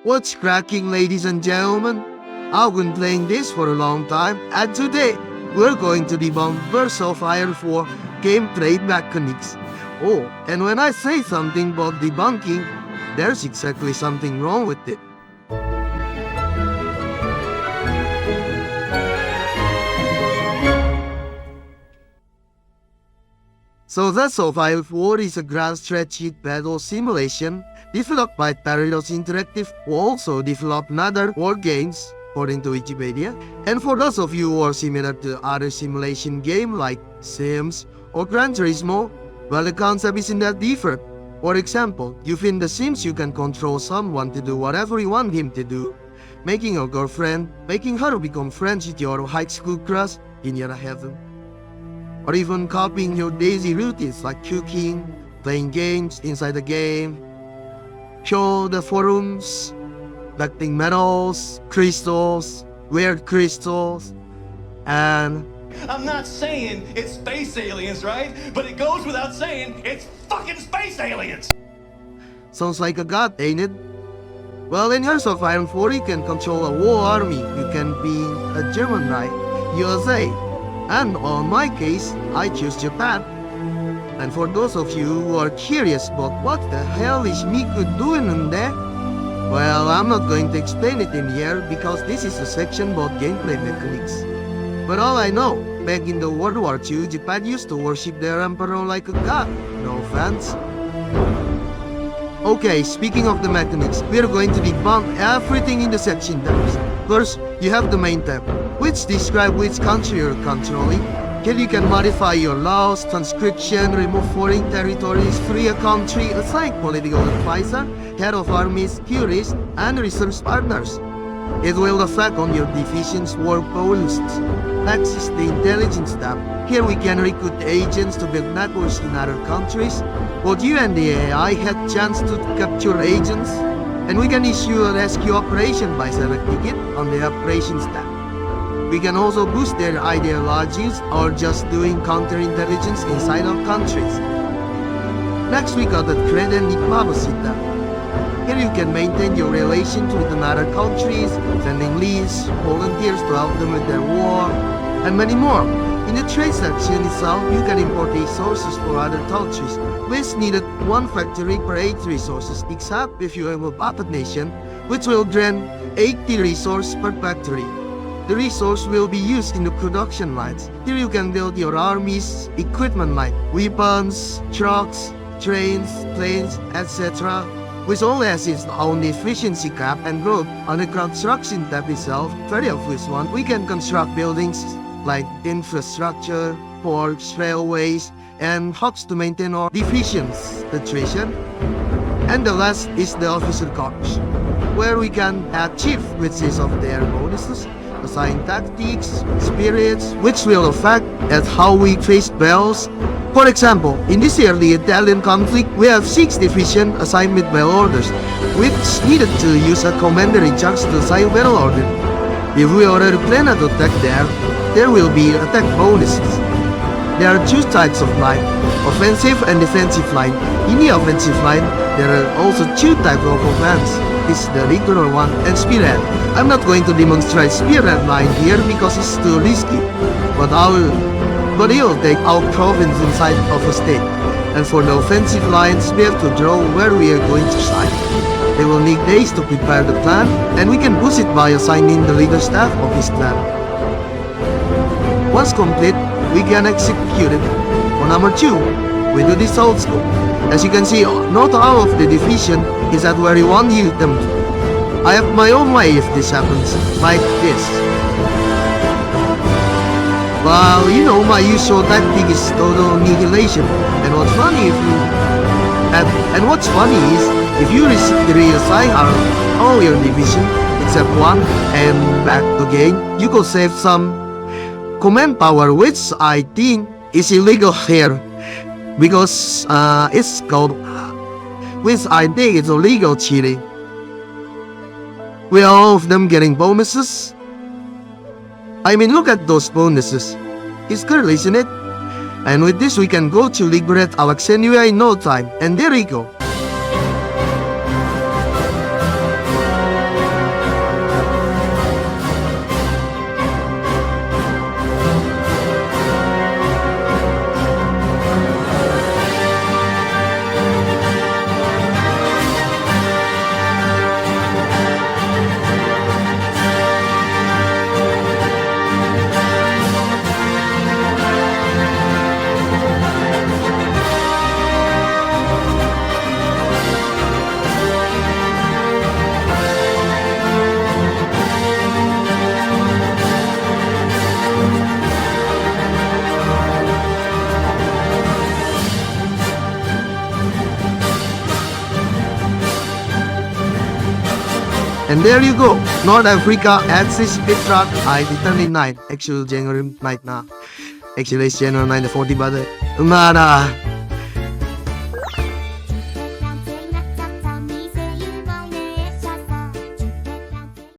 What's cracking, ladies and gentlemen? I've been playing this for a long time, and today we're going to debunk Birds of Fire 4 gameplay mechanics. Oh, and when I say something about debunking, there's exactly something wrong with it. So Birds of Fire 4 is a grand strategic battle simulation developed by Paradox Interactive, who also developed another war games, according to Wikipedia. And for those of you who are similar to other simulation games like Sims or Gran Turismo, well, the concept isn't that different. For example, in The Sims you can control someone to do whatever you want him to do, making a girlfriend, making her become friends with your high school crush in your heaven, or even copying your daily routines like cooking, playing games inside the game, show the forums, collecting metals, crystals, weird crystals, and I'm not saying it's space aliens, right? But it goes without saying it's fucking space aliens! sounds like a god, ain't it? Well, in Hearts of Iron 4 you can control a war army, you can be a German Reich, USA, and on my case, I choose Japan. And for those of you who are curious about what the hell is Miku doing in there, well, I'm not going to explain it in here because this is a section about gameplay mechanics. But all I know, back in the World War II, Japan used to worship their emperor like a god. No offense. Okay, speaking of the mechanics, we're going to debunk everything in the section tabs. First, you have the main tab, which describes which country you're controlling. Here you can modify your laws, conscription, remove foreign territories, free a country, assign political advisor, head of armies, curists, and research partners. It will affect on your division's war posts. Next is the intelligence tab. Here we can recruit agents to build networks in other countries. Both you and the AI had chance to capture agents, and we can issue a rescue operation by selecting it on the operations tab. We can also boost their ideologies or just doing counterintelligence inside of countries. Next we got the trade and diplomacy tab. Here you can maintain your relations with other countries, sending leads, volunteers to help them with their war, and many more. In the trade section itself, you can import resources for other countries, which needed one factory per 8 resources, except if you have a puppet nation, which will grant 80 resources per factory. The resource will be used in the production lines. Here you can build your armies, equipment like weapons, trucks, trains, planes, etc., which all has its own efficiency cap and growth. On the construction tab itself, very obvious one, we can construct buildings like infrastructure, ports, railways, and hubs to maintain our division's situation. And the last is the officer corps, where we can achieve which is of their bonuses, assign tactics, spirits, which will affect at how we face battles. For example, in this early Italian conflict, we have 6 divisions assigned with battle orders, which needed to use a commander in charge to assign battle order. If we already plan an attack there will be attack bonuses. There are 2 types of line, offensive and defensive line. In the offensive line, there are also 2 types of offense. This is the regular one and spearhead. I'm not going to demonstrate spearhead line here because it's too risky, but he'll take our province inside of a state. And for the offensive lines, we have to draw where we are going to side. They will need days to prepare the plan, and we can boost it by assigning the leader staff of his plan. Once complete, we can execute it. For number 2, we do this old school. As you can see, not all of the division is at where you want them to. I have my own way if this happens, like this. Well, you know, my usual tactic is total annihilation. And what's funny is, if you reassign all your division except one and back again, you could save some command power, which I think is illegal here, because it's called, which I think is illegal cheating. With all of them getting bonuses. I mean, look at those bonuses. It's cool, isn't it? And with this we can go to liberate Alexandria in no time. And there we go. And there you go, North Africa Axis Petrarch ay determined night. Actual January night na. Actually, it's January 9 40 ba? Umara.